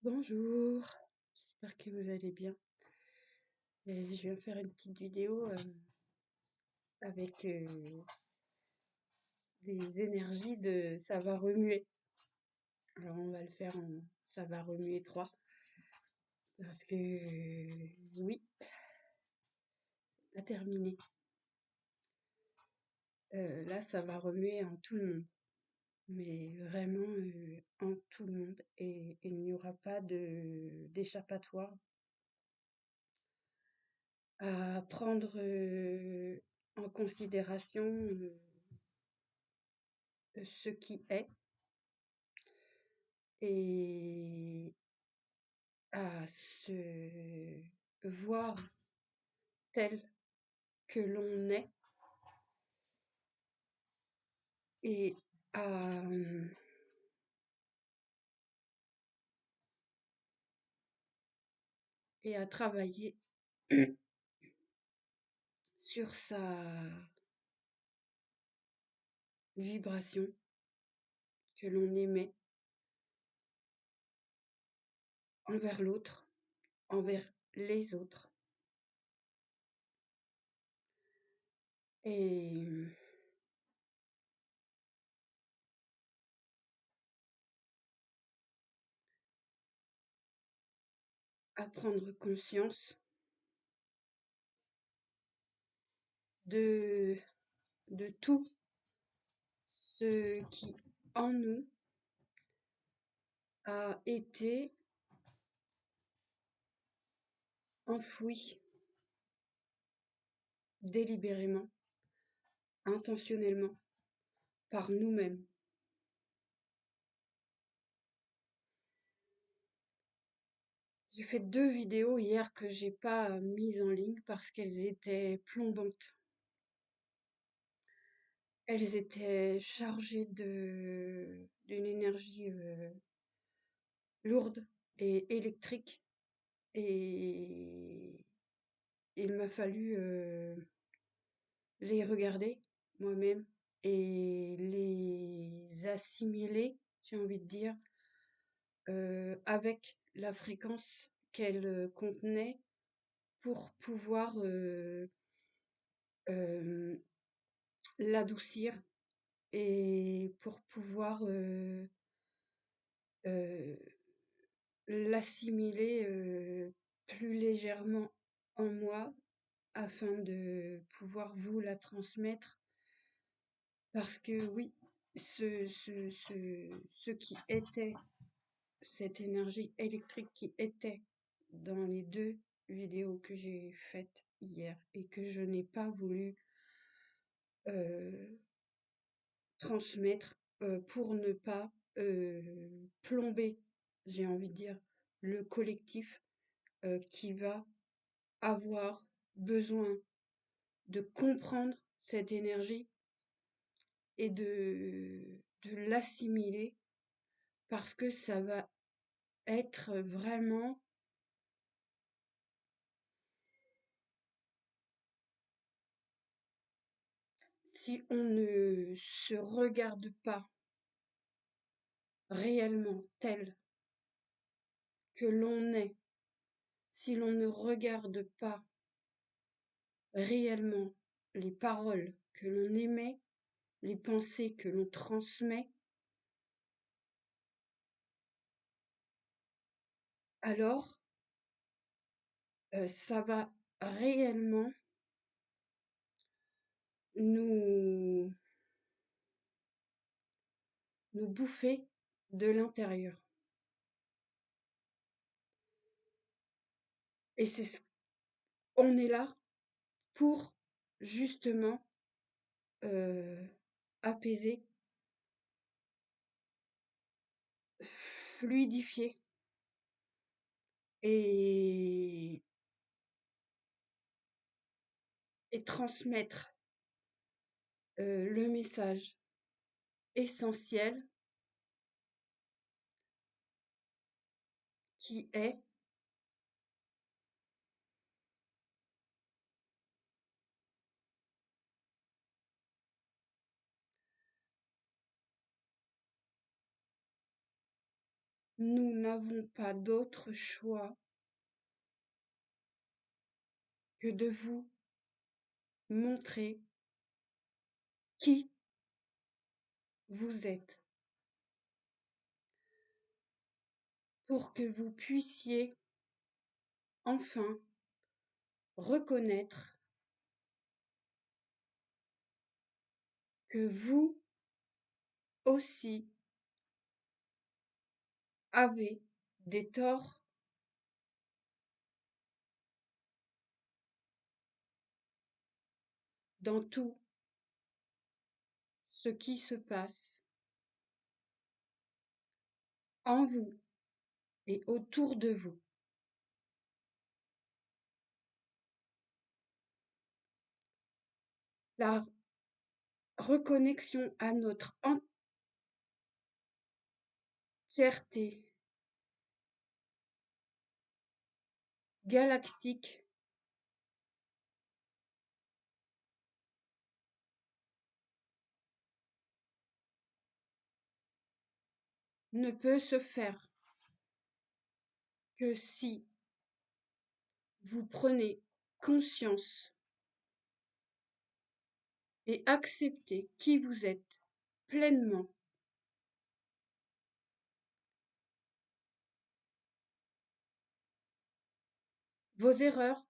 Bonjour, j'espère que vous allez bien. Et je viens faire une petite vidéo avec des énergies de ça va remuer. Alors on va le faire en ça va remuer 3 parce que oui, à terminer. Là, ça va remuer en tout le monde, mais vraiment en tout le monde et il n'y aura pas d'échappatoire à prendre en considération ce qui est et à se voir tel que l'on est et à, et à travailler sur sa vibration que l'on émet envers l'autre, envers les autres. Et à prendre conscience de, de tout ce qui en nous a été enfoui délibérément, intentionnellement, par nous-mêmes. J'ai fait 2 vidéos hier que j'ai pas mises en ligne parce qu'elles étaient plombantes. Elles étaient chargées d'une énergie lourde et électrique et il m'a fallu les regarder moi-même et les assimiler, j'ai envie de dire, avec la fréquence qu'elles contenaient pour pouvoir hem, l'adoucir et pour pouvoir heu, l'assimiler plus légèrement en moi afin de pouvoir vous la transmettre. Parce que oui, ce qui était, cette énergie électrique qui était dans les 2 vidéos que j'ai faites hier et que je n'ai pas voulu transmettre pour ne pas plomber, j'ai envie de dire, le collectif qui va avoir besoin de comprendre cette énergie et de l'assimiler parce que ça va être vraiment, si on ne se regarde pas réellement tel que l'on est, si l'on ne regarde pas réellement les paroles que l'on émet, les pensées que l'on transmet, alors ça va réellement nous, nous bouffer de l'intérieur. Et on est là pour justement euh, apaiser, fluidifier et, et transmettre le message essentiel qui est Nous n'avons pas d'autre choix que de vous montrer qui vous êtes pour que vous puissiez enfin reconnaître que vous aussi avez des torts dans tout ce qui se passe en vous et autour de vous. La reconnexion à notre entièreté galactique ne peut se faire que si vous prenez conscience et acceptez qui vous êtes pleinement. Vos erreurs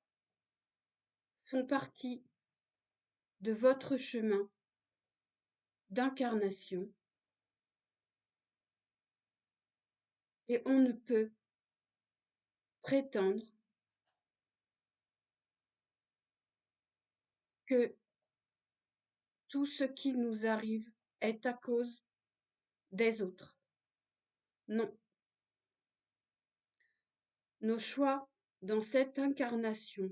font partie de votre chemin d'incarnation et on ne peut prétendre que tout ce qui nous arrive est à cause des autres. Non. Nos choix dans cette incarnation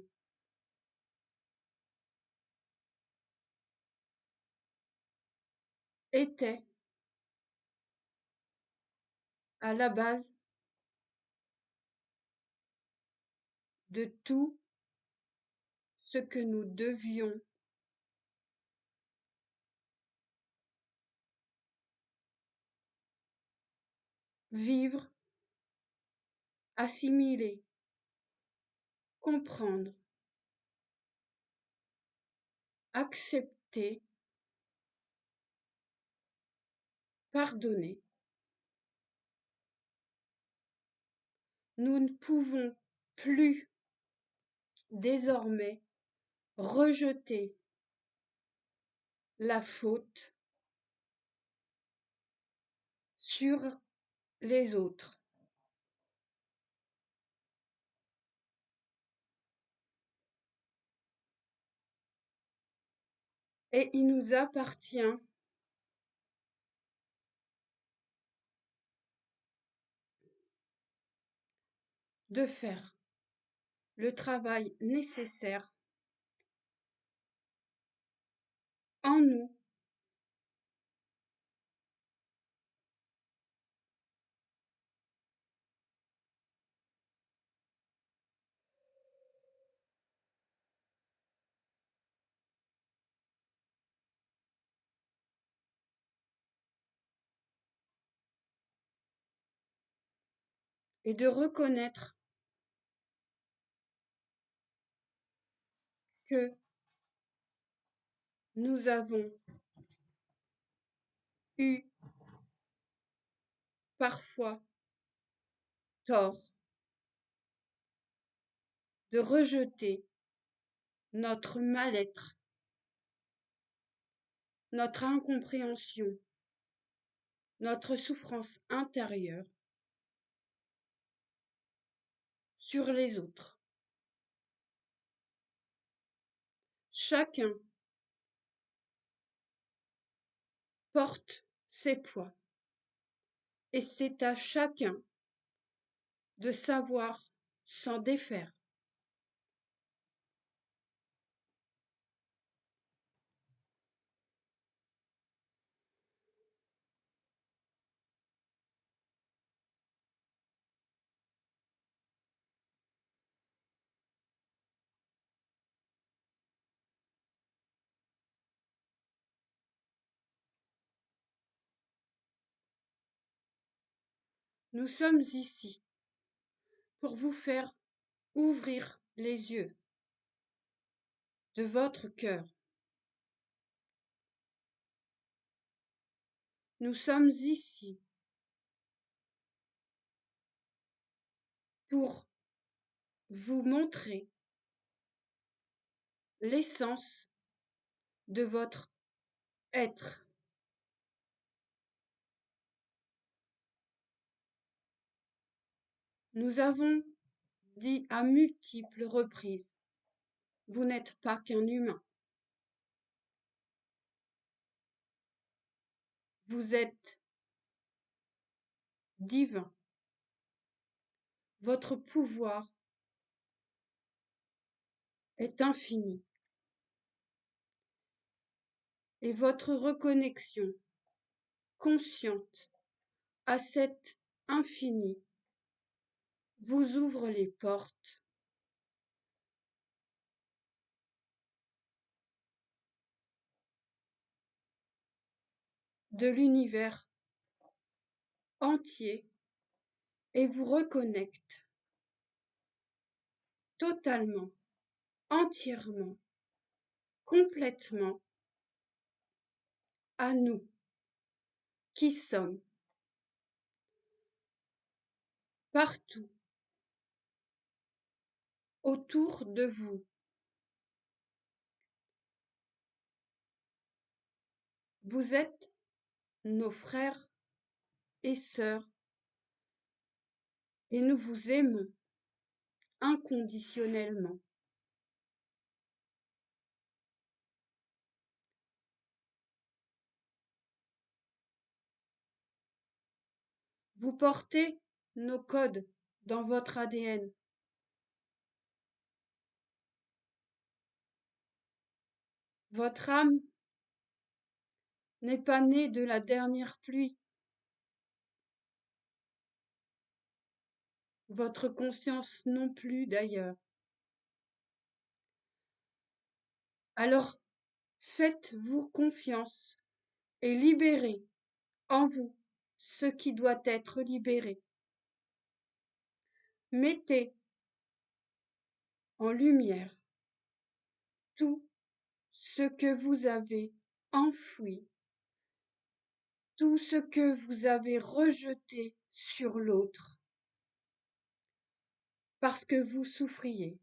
étaient à la base de tout ce que nous devions vivre, assimiler, comprendre, accepter, pardonner. Nous ne pouvons plus désormais rejeter la faute sur les autres. Et il nous appartient de faire le travail nécessaire en nous et de reconnaître que nous avons eu parfois tort de rejeter notre mal-être, notre incompréhension, notre souffrance intérieure sur les autres. Chacun porte ses poids et c'est à chacun de savoir s'en défaire. Nous sommes ici pour vous faire ouvrir les yeux de votre cœur. Nous sommes ici pour vous montrer l'essence de votre être. Nous avons dit à multiples reprises, vous n'êtes pas qu'un humain. Vous êtes divin. Votre pouvoir est infini. Et votre reconnexion consciente à cet infini vous ouvre les portes de l'univers entier et vous reconnecte totalement, entièrement, complètement à nous qui sommes partout autour de vous. Vous êtes nos frères et sœurs et nous vous aimons inconditionnellement. Vous portez nos codes dans votre ADN. Votre âme n'est pas née de la dernière pluie. Votre conscience non plus d'ailleurs. Alors, faites-vous confiance et libérez en vous ce qui doit être libéré. Mettez en lumière tout ce que vous avez enfoui, tout ce que vous avez rejeté sur l'autre, parce que vous souffriez.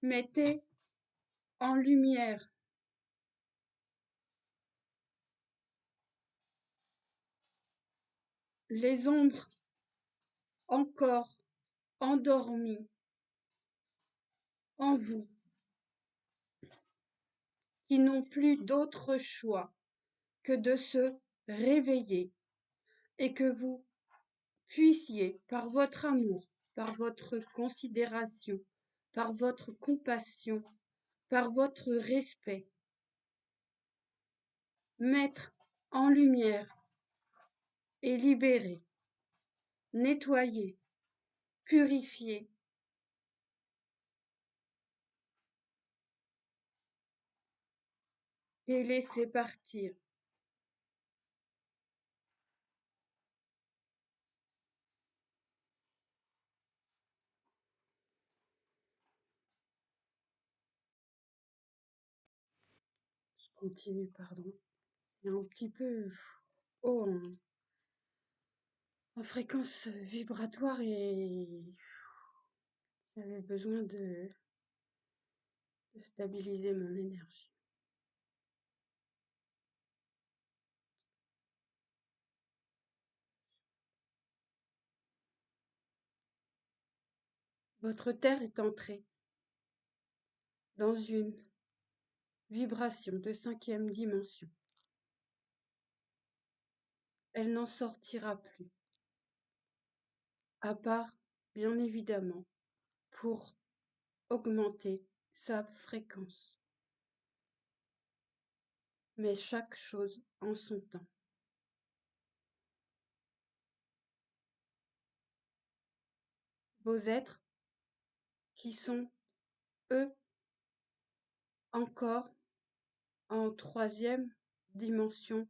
Mettez en lumière les ombres encore endormies en vous, qui n'ont plus d'autre choix que de se réveiller et que vous puissiez, par votre amour, par votre considération, par votre compassion, par votre respect, mettre en lumière et libérer, nettoyer, purifier et laisser partir. Je continue, pardon. C'est un petit peu haut en fréquence vibratoire et j'avais besoin de stabiliser mon énergie. Votre terre est entrée dans une vibration de 5e dimension. Elle n'en sortira plus, à part, bien évidemment, pour augmenter sa fréquence. Mais chaque chose en son temps. Vos êtres qui sont, eux, encore en 3e dimension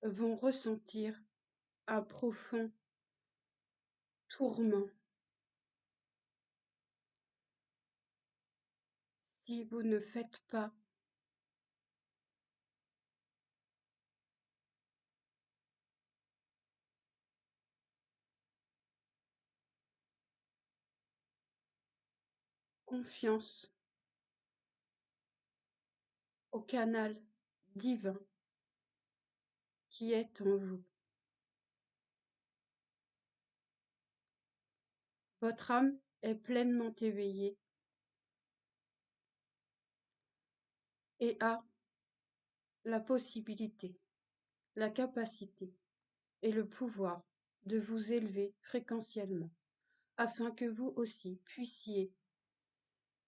vont ressentir un profond tourment si vous ne faites pas confiance au canal divin qui est en vous. Votre âme est pleinement éveillée et a la possibilité, la capacité et le pouvoir de vous élever fréquentiellement afin que vous aussi puissiez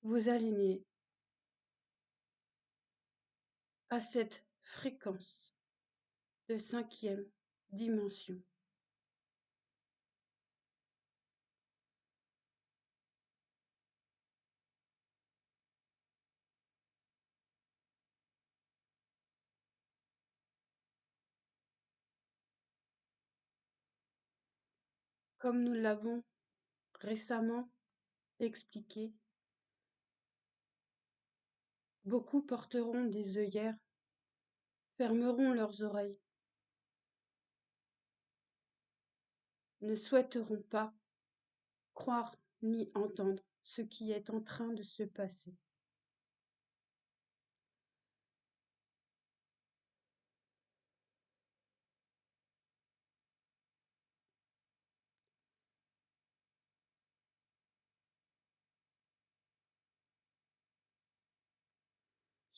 vous aligner à cette fréquence de 5e dimension. Comme nous l'avons récemment expliqué, beaucoup porteront des œillères, fermeront leurs oreilles, ne souhaiteront pas croire ni entendre ce qui est en train de se passer.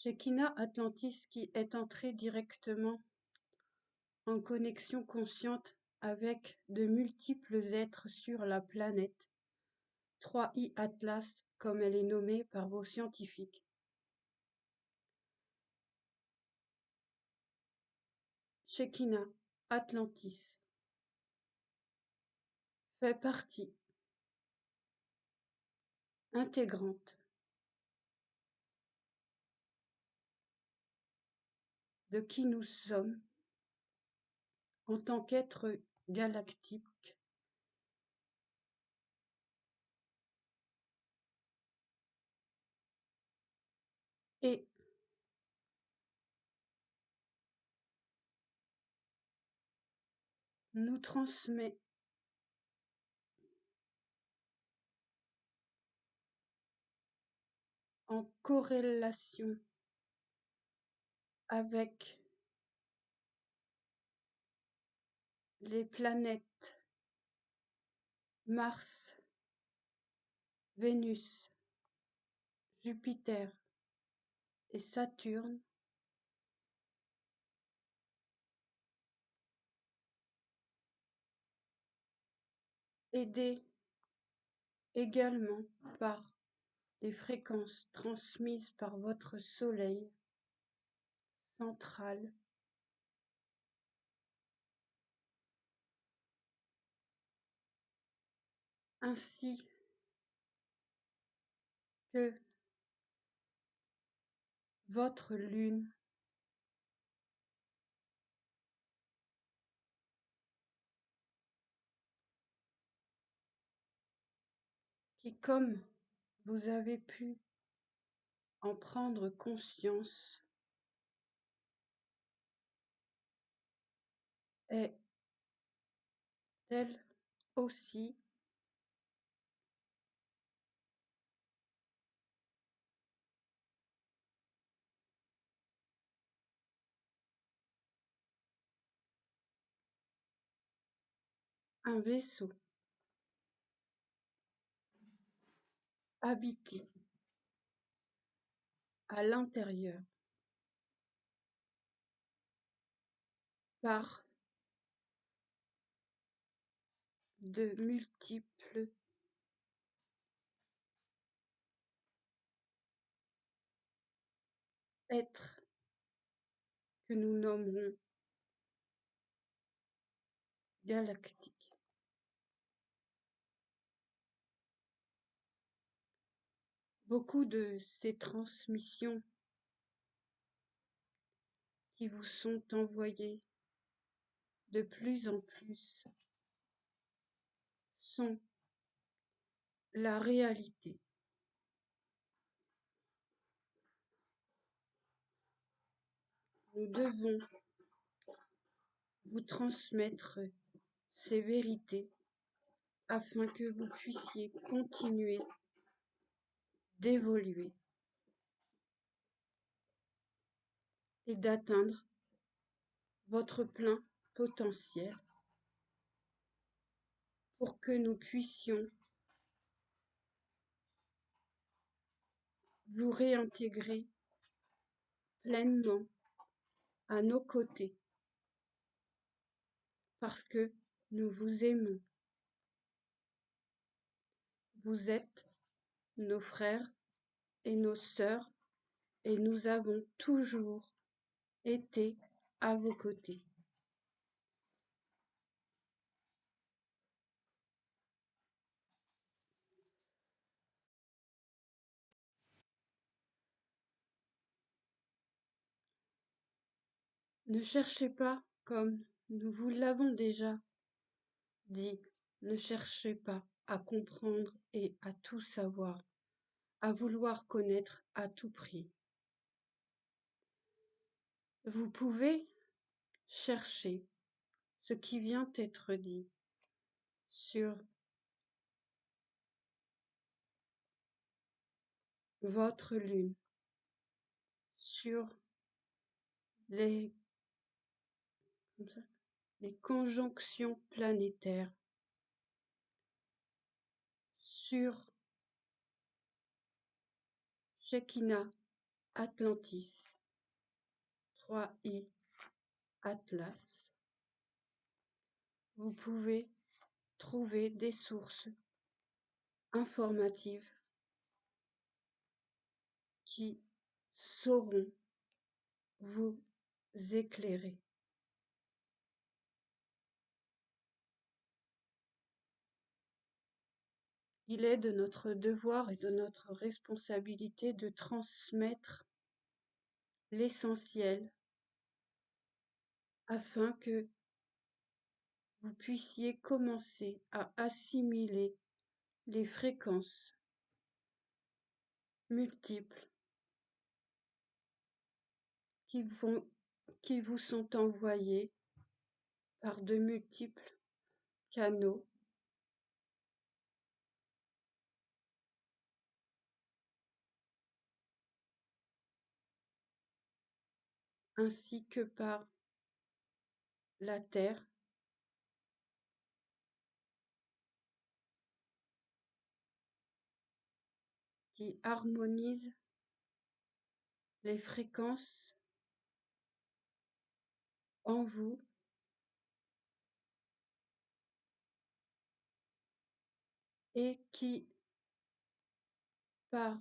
Shekinah Atlantis qui est entré directement en connexion consciente avec de multiples êtres sur la planète, 3i Atlas comme elle est nommée par vos scientifiques. Shekinah Atlantis fait partie intégrante de qui nous sommes en tant qu'êtres galactiques et nous transmet en corrélation avec les planètes Mars, Vénus, Jupiter et Saturne, aidés également par les fréquences transmises par votre Soleil central, ainsi que votre Lune, qui, comme vous avez pu en prendre conscience, est elle aussi un vaisseau habité à l'intérieur par de multiples êtres que nous nommerons galactiques. Beaucoup de ces transmissions qui vous sont envoyées de plus en plus sont la réalité. Nous devons vous transmettre ces vérités afin que vous puissiez continuer d'évoluer et d'atteindre votre plein potentiel pour que nous puissions vous réintégrer pleinement à nos côtés parce que nous vous aimons. Vous êtes nos frères et nos sœurs et nous avons toujours été à vos côtés. Ne cherchez pas, comme nous vous l'avons déjà dit, ne cherchez pas à comprendre et à tout savoir, à vouloir connaître à tout prix. Vous pouvez chercher ce qui vient d'être dit sur votre lune, sur les, les conjonctions planétaires, sur Shekinah Atlantis, 3i Atlas. Vous pouvez trouver des sources informatives qui sauront vous éclairer. Il est de notre devoir et de notre responsabilité de transmettre l'essentiel afin que vous puissiez commencer à assimiler les fréquences multiples qui vous sont envoyées par de multiples canaux ainsi que par la Terre qui harmonise les fréquences en vous et qui, par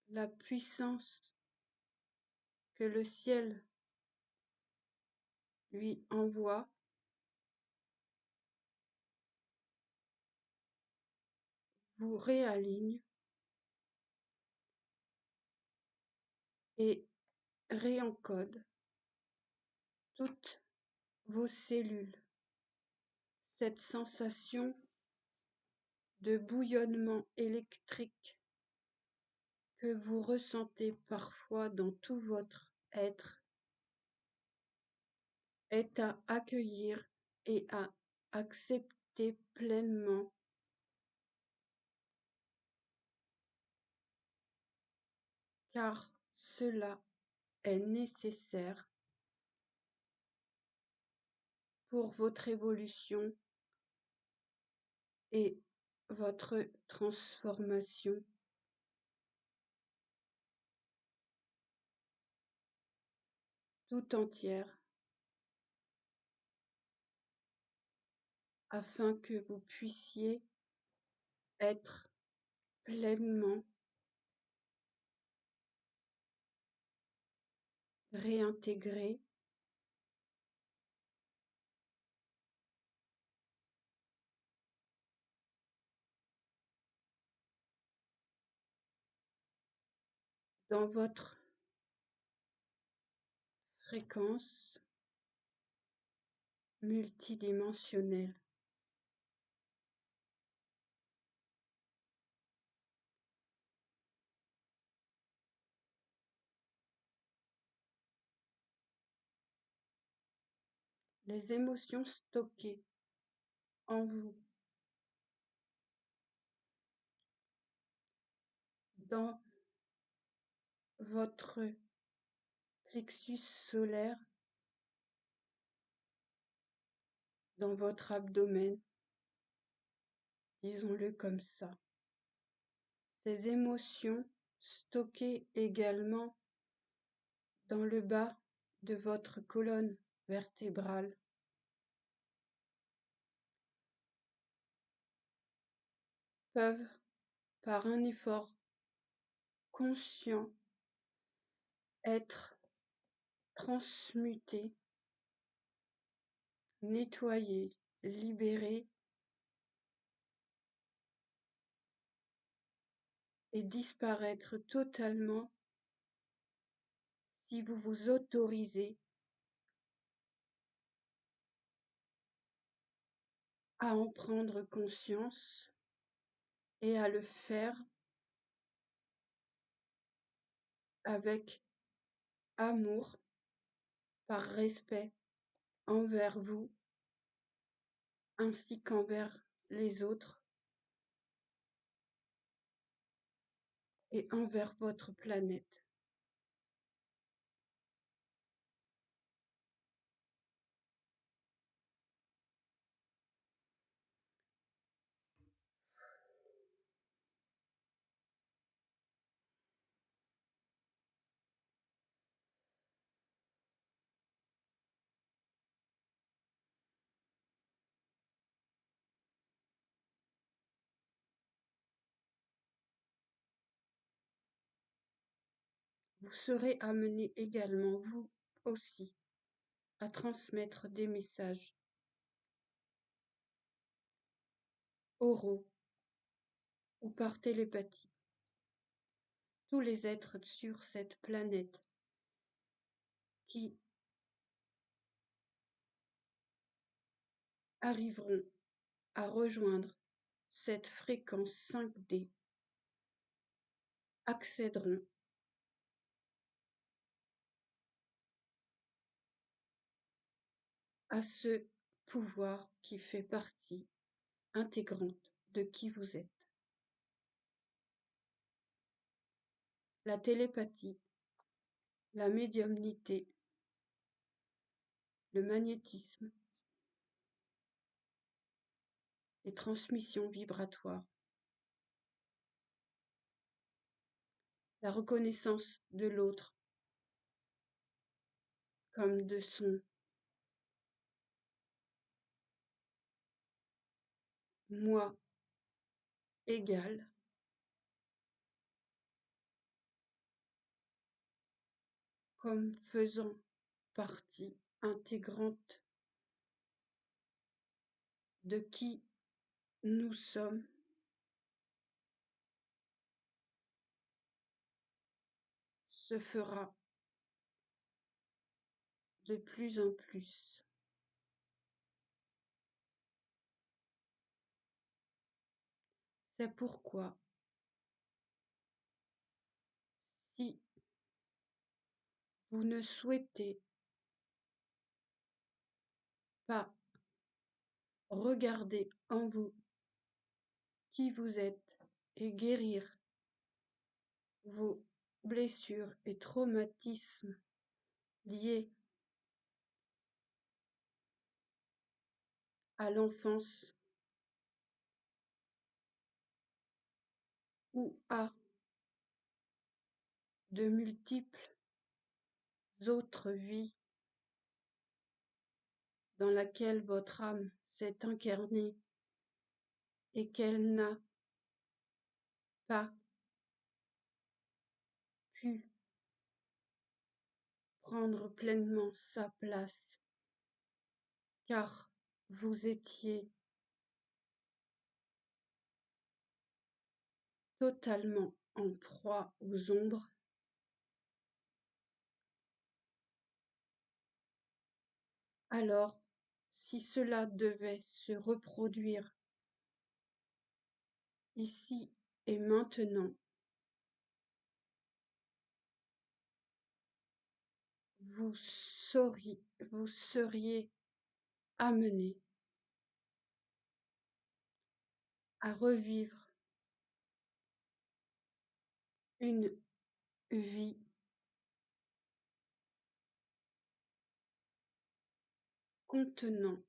la puissance que le ciel lui envoie, vous réaligne et réencode toutes vos cellules. Cette sensation de bouillonnement électrique que vous ressentez parfois dans tout votre être est à accueillir et à accepter pleinement car cela est nécessaire pour votre évolution et votre transformation tout entière afin que vous puissiez être pleinement réintégré dans votre fréquence multidimensionnel. Les émotions stockées en vous, dans votre plexus solaire, dans votre abdomen, disons-le comme ça. Ces émotions stockées également dans le bas de votre colonne vertébrale. Peuvent, par un effort conscient, être transmutées, nettoyées, libérées et disparaître totalement si vous vous autorisez à en prendre conscience et à le faire avec amour, par respect envers vous ainsi qu'envers les autres et envers votre planète. Vous serez amené également, vous aussi, à transmettre des messages oraux ou par télépathie. Tous les êtres sur cette planète qui arriveront à rejoindre cette fréquence 5D accéderont à ce pouvoir qui fait partie intégrante de qui vous êtes. La télépathie, la médiumnité, le magnétisme, les transmissions vibratoires, la reconnaissance de l'autre comme de son moi égal, comme faisant partie intégrante de qui nous sommes, se fera de plus en plus. C'est pourquoi, si vous ne souhaitez pas regarder en vous qui vous êtes et guérir vos blessures et traumatismes liés à l'enfance ou à de multiples autres vies dans laquelle votre âme s'est incarnée et qu'elle n'a pas pu prendre pleinement sa place, car vous étiez totalement en proie aux ombres, alors si cela devait se reproduire ici et maintenant, vous seriez amené à revivre une vie contenant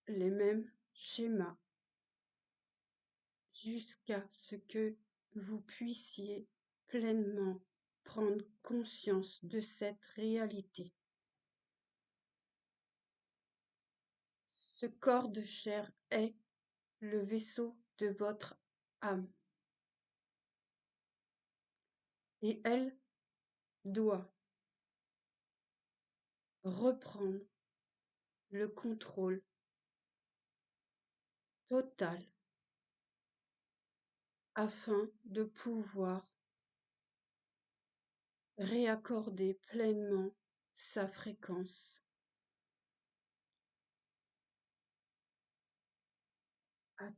les mêmes schémas jusqu'à ce que vous puissiez pleinement prendre conscience de cette réalité. Ce corps de chair est le vaisseau de votre âme et elle doit reprendre le contrôle total afin de pouvoir réaccorder pleinement sa fréquence à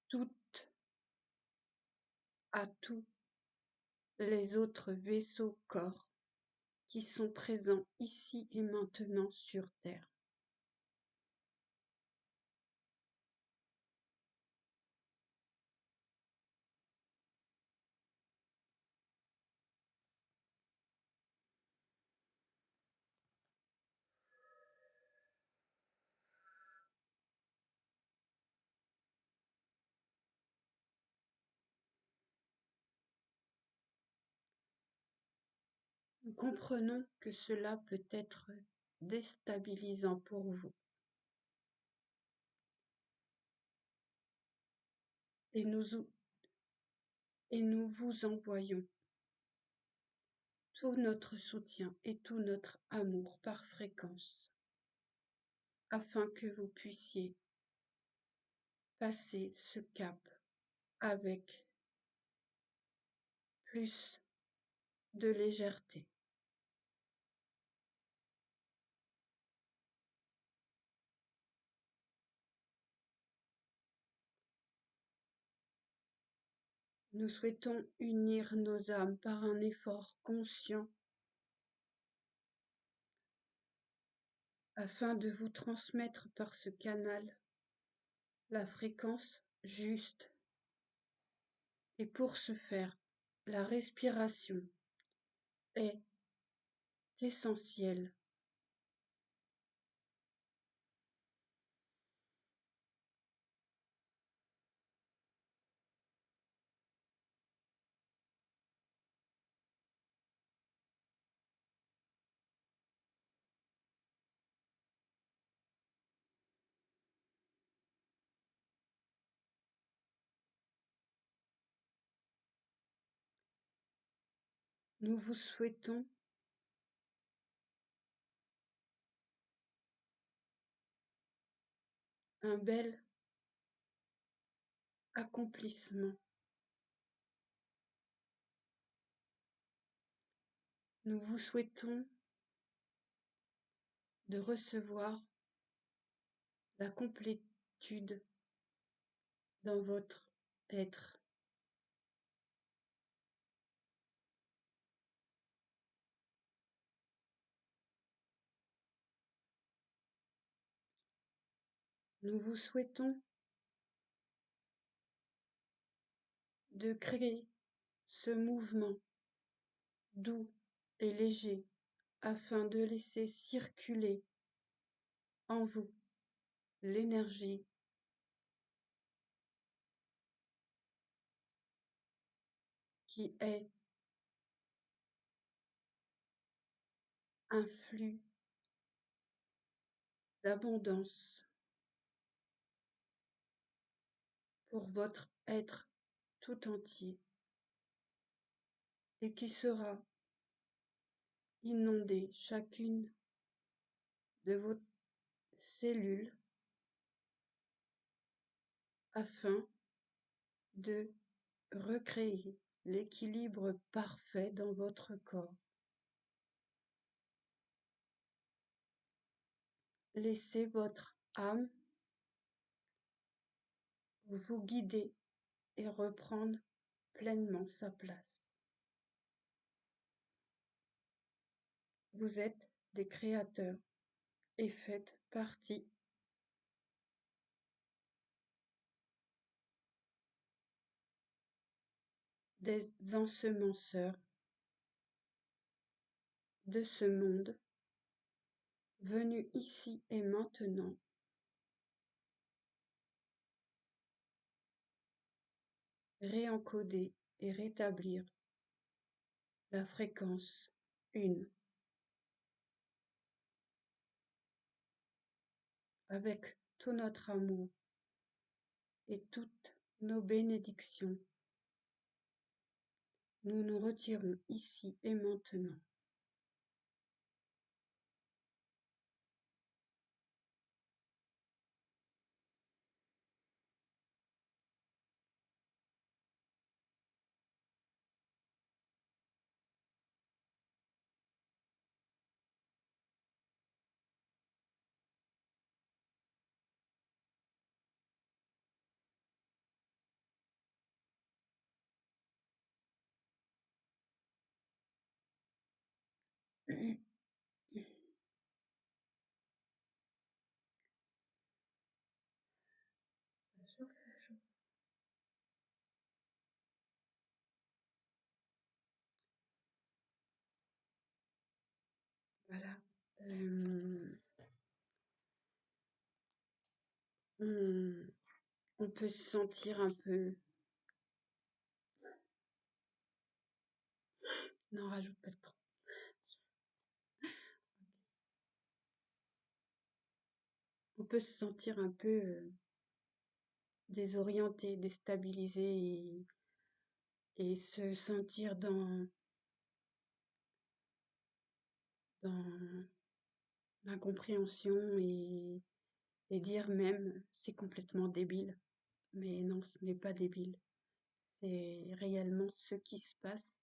toutes, à tous les autres vaisseaux corps qui sont présents ici et maintenant sur Terre. Nous comprenons que cela peut être déstabilisant pour vous et nous vous envoyons tout notre soutien et tout notre amour par fréquence afin que vous puissiez passer ce cap avec plus de légèreté. Nous souhaitons unir nos âmes par un effort conscient afin de vous transmettre par ce canal la fréquence juste. Et pour ce faire, la respiration est essentielle. Nous vous souhaitons un bel accomplissement. Nous vous souhaitons de recevoir la complétude dans votre être. Nous vous souhaitons de créer ce mouvement doux et léger afin de laisser circuler en vous l'énergie qui est un flux d'abondance pour votre être tout entier et qui sera inonder chacune de vos cellules afin de recréer l'équilibre parfait dans votre corps. Laissez votre âme, vous guider et reprendre pleinement sa place. Vous êtes des créateurs et faites partie des ensemenceurs de ce monde venu ici et maintenant réencoder et rétablir la fréquence 1 avec tout notre amour et toutes nos bénédictions. Nous nous retirons ici et maintenant. Voilà. On peut se sentir un peu... Non, rajoute pas trop. On peut se sentir un peu désorienté, déstabilisé et se sentir dans l'incompréhension et dire même c'est complètement débile. Mais non, ce n'est pas débile. C'est réellement ce qui se passe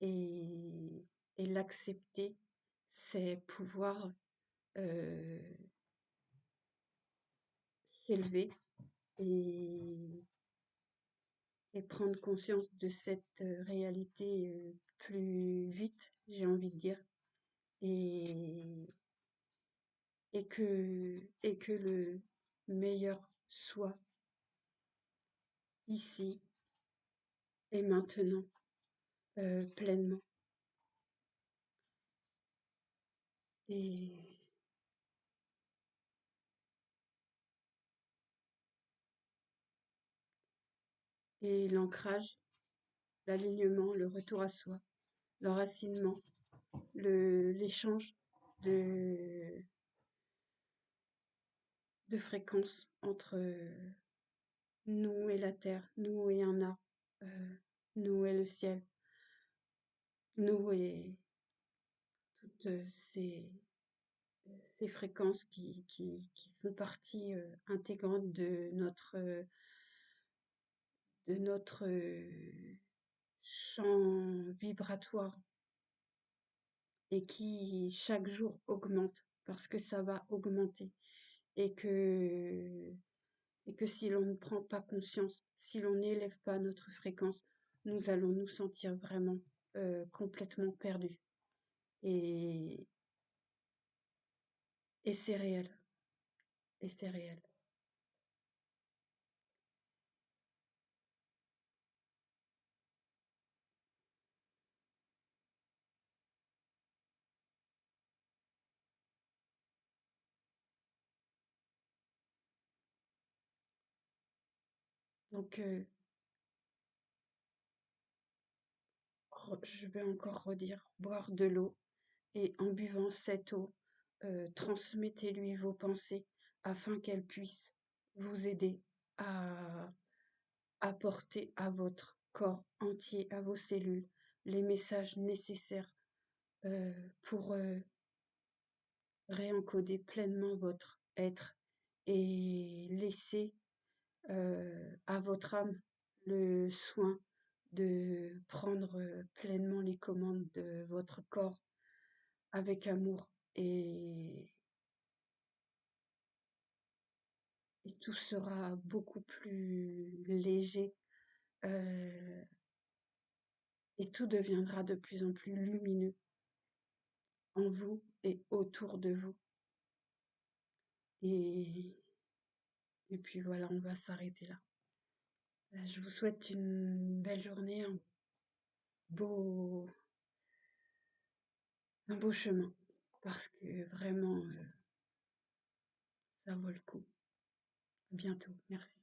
et l'accepter, c'est pouvoir euh, s'élever et, et prendre conscience de cette réalité plus vite, j'ai envie de dire, et, et que le meilleur soit ici et maintenant pleinement. Et, et l'ancrage, l'alignement, le retour à soi, l'enracinement, l'échange de, de fréquences entre nous et la terre, nous et un arbre, nous et le ciel, nous et toutes ces fréquences qui font partie intégrante de notre champ vibratoire et qui chaque jour augmente parce que ça va augmenter et que, et que si l'on ne prend pas conscience, si l'on n'élève pas notre fréquence, nous allons nous sentir vraiment complètement perdus. Et, et c'est réel, et c'est réel. Donc, je vais encore redire, boire de l'eau et en buvant cette eau, transmettez-lui vos pensées afin qu'elle puisse vous aider à apporter à votre corps entier, à vos cellules, les messages nécessaires pour réencoder pleinement votre être et laisser à votre âme le soin de prendre pleinement les commandes de votre corps avec amour tout sera beaucoup plus léger, heu et tout deviendra de plus en plus lumineux en vous et autour de vous et puis voilà, on va s'arrêter là. Je vous souhaite une belle journée, beau un beau chemin parce que vraiment, ça vaut le coup. À bientôt, merci.